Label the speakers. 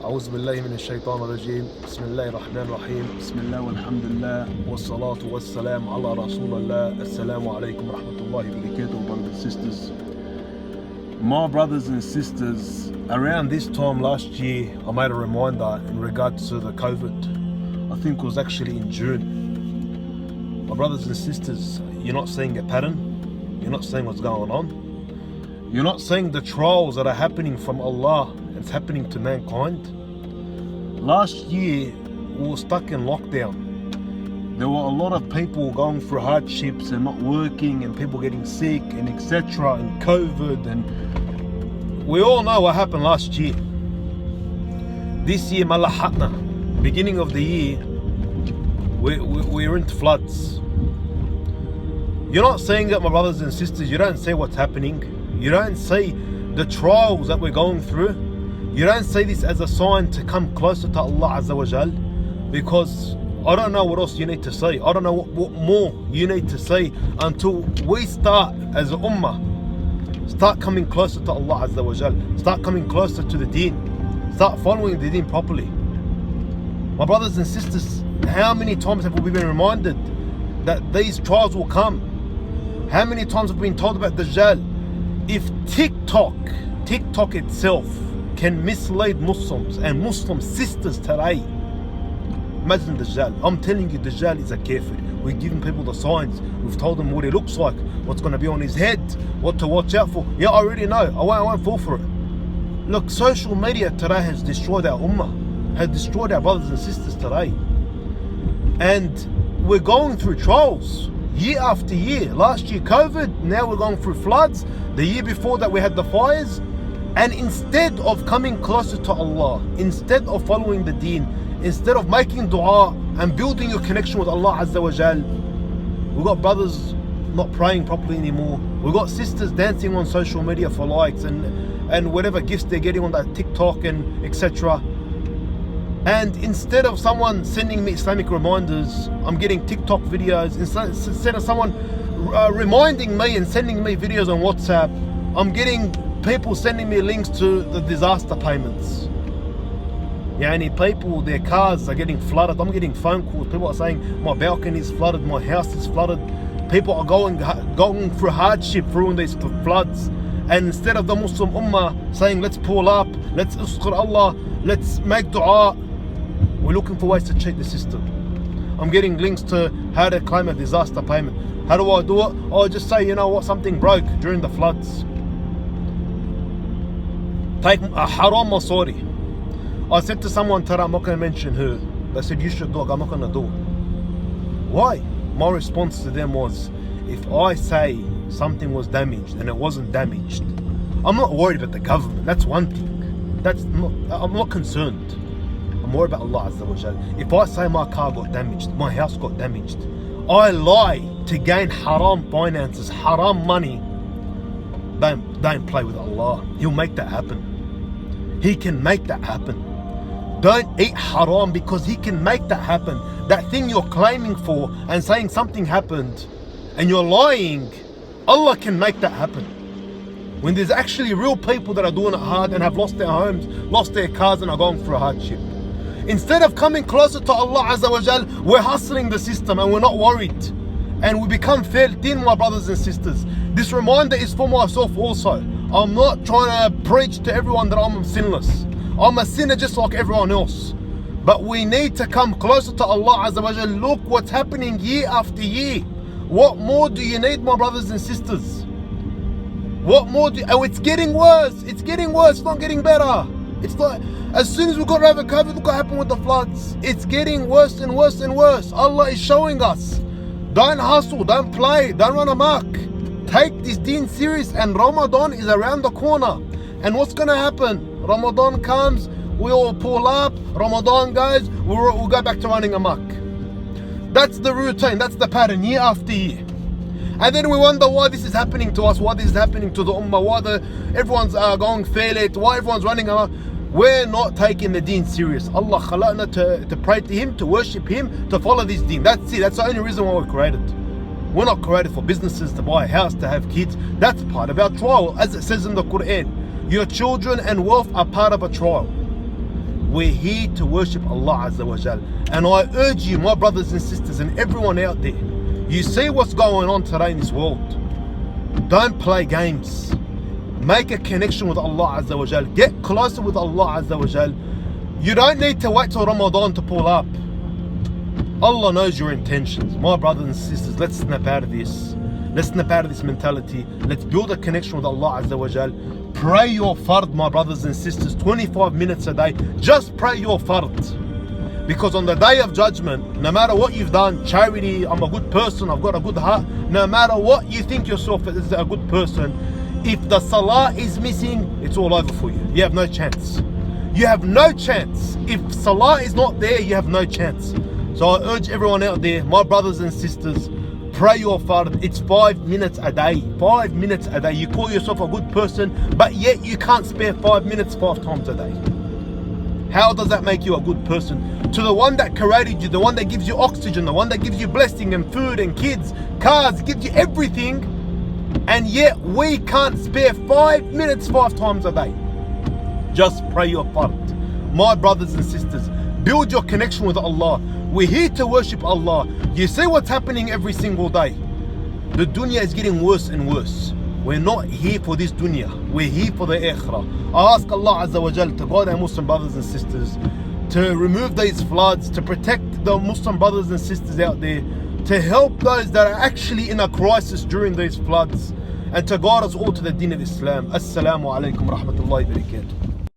Speaker 1: أعوذ بالله من الشيطان الرجيم بسم الله الرحمن الرحيم بسم الله والحمد لله والصلاة والسلام على رسول الله. Assalamu alaikum wa rahmatullahi wa barakatuh, brothers and sisters. My brothers and sisters, around this time last year, I made a reminder in regards to the COVID. I think it was actually in June. My brothers and sisters, you're not seeing a pattern. You're not seeing what's going on. You're not seeing the trials that are happening from Allah. It's happening to mankind. Last year, we were stuck in lockdown. There were a lot of people going through hardships and not working, and people getting sick and etc. and COVID, and we all know what happened last year. This year, malahatna, beginning of the year, we're into floods. You're not seeing it, my brothers and sisters. You don't see what's happening. You don't see the trials that we're going through. You don't see this as a sign to come closer to Allah Azza wa Jal, because I don't know what else you need to see. I don't know what more you need to see until we start as a ummah, start coming closer to Allah Azza wa Jal, start coming closer to the deen, start following the deen properly. My brothers and sisters, how many times have we been reminded that these trials will come? How many times have we been told about Dajjal? If TikTok itself can mislead Muslims and Muslim sisters today, imagine Dajjal. I'm telling you, Dajjal is a kafir. We're giving people the signs. We've told them what he looks like, what's going to be on his head, what to watch out for. Yeah, I already know. I won't fall for it. Look, social media today has destroyed our ummah, has destroyed our brothers and sisters today. And we're going through trials year after year. Last year COVID, now we're going through floods. The year before that we had the fires. And instead of coming closer to Allah, instead of following the deen, instead of making dua and building your connection with Allah Azza wa Jal, we've got brothers not praying properly anymore. We've got sisters dancing on social media for likes and whatever gifts they're getting on that TikTok and etc. And instead of someone sending me Islamic reminders, I'm getting TikTok videos. Instead of someone reminding me and sending me videos on WhatsApp, I'm getting people sending me links to the disaster payments. People, their cars are getting flooded. I'm getting phone calls. People are saying my balcony is flooded, my house is flooded. People are going through hardship through these floods. And instead of the Muslim Ummah saying, let's pull up, let's usqur Allah, let's make dua, we're looking for ways to cheat the system. I'm getting links to how to claim a disaster payment. How do I do it? Oh, just say, you know what, something broke during the floods. Take a haram masori. I said to someone today, I'm not going to mention her. They said, you should do it. I'm not going to do it. Why? My response to them was, if I say something was damaged and it wasn't damaged, I'm not worried about the government. That's one thing. I'm not concerned. I'm worried about Allah Azza wa Jal. If I say my car got damaged, my house got damaged, I lie to gain haram finances, haram money, don't play with Allah. He'll make that happen. He can make that happen. Don't eat haram, because he can make that happen. That thing you're claiming for and saying something happened and you're lying, Allah can make that happen. When there's actually real people that are doing it hard and have lost their homes, lost their cars, and are going through hardship. Instead of coming closer to Allah Azza wa Jal, we're hustling the system and we're not worried. And we become failed in, my brothers and sisters. This reminder is for myself also. I'm not trying to preach to everyone that I'm sinless. I'm a sinner just like everyone else. But we need to come closer to Allah Azza wa Jal. Look what's happening year after year. What more do you need, my brothers and sisters? What more oh, it's getting worse. It's getting worse. It's not getting better. It's like, as soon as we got over COVID, look what happened with the floods. It's getting worse and worse and worse. Allah is showing us. Don't hustle, don't play, don't run amok. Take this deen serious, and Ramadan is around the corner. And what's going to happen? Ramadan comes, we all pull up, Ramadan goes, we'll go back to running amok. That's the routine, that's the pattern, year after year. And then we wonder why this is happening to us, why this is happening to the ummah, why everyone's going failed, why everyone's running amok. We're not taking the deen serious. Allah khalaqna to pray to Him, to worship Him, to follow this deen. That's it. That's the only reason why we're created. We're not created for businesses, to buy a house, to have kids. That's part of our trial. As it says in the Quran, your children and wealth are part of a trial. We're here to worship Allah Azza wa Jal. And I urge you, my brothers and sisters and everyone out there, you see what's going on today in this world. Don't play games. Make a connection with Allah Azza wa Jal. Get closer with Allah Azza wa Jal. You don't need to wait till Ramadan to pull up. Allah knows your intentions. My brothers and sisters, let's snap out of this. Let's snap out of this mentality. Let's build a connection with Allah Azza wa Jal. Pray your fard, my brothers and sisters, 25 minutes a day. Just pray your fard. Because on the day of judgment, no matter what you've done, charity, I'm a good person, I've got a good heart, no matter what you think yourself is a good person, if the salah is missing, it's all over for you. You have no chance. You have no chance. If salah is not there, you have no chance. So I urge everyone out there, my brothers and sisters, pray your fard. It's 5 minutes a day. 5 minutes a day. You call yourself a good person, but yet you can't spare 5 minutes 5 times a day. How does that make you a good person? To the one that created you, the one that gives you oxygen, the one that gives you blessing and food and kids, cars, gives you everything, and yet we can't spare 5 minutes 5 times a day. Just pray your fard. My brothers and sisters, build your connection with Allah. We're here to worship Allah. You see what's happening every single day. The dunya is getting worse and worse. We're not here for this dunya. We're here for the akhirah. I ask Allah Azza wa Jal to guide our Muslim brothers and sisters, to remove these floods, to protect the Muslim brothers and sisters out there, to help those that are actually in a crisis during these floods, and to guide us all to the deen of Islam. Assalamu alaikum rahmatullahi wa barakatuh.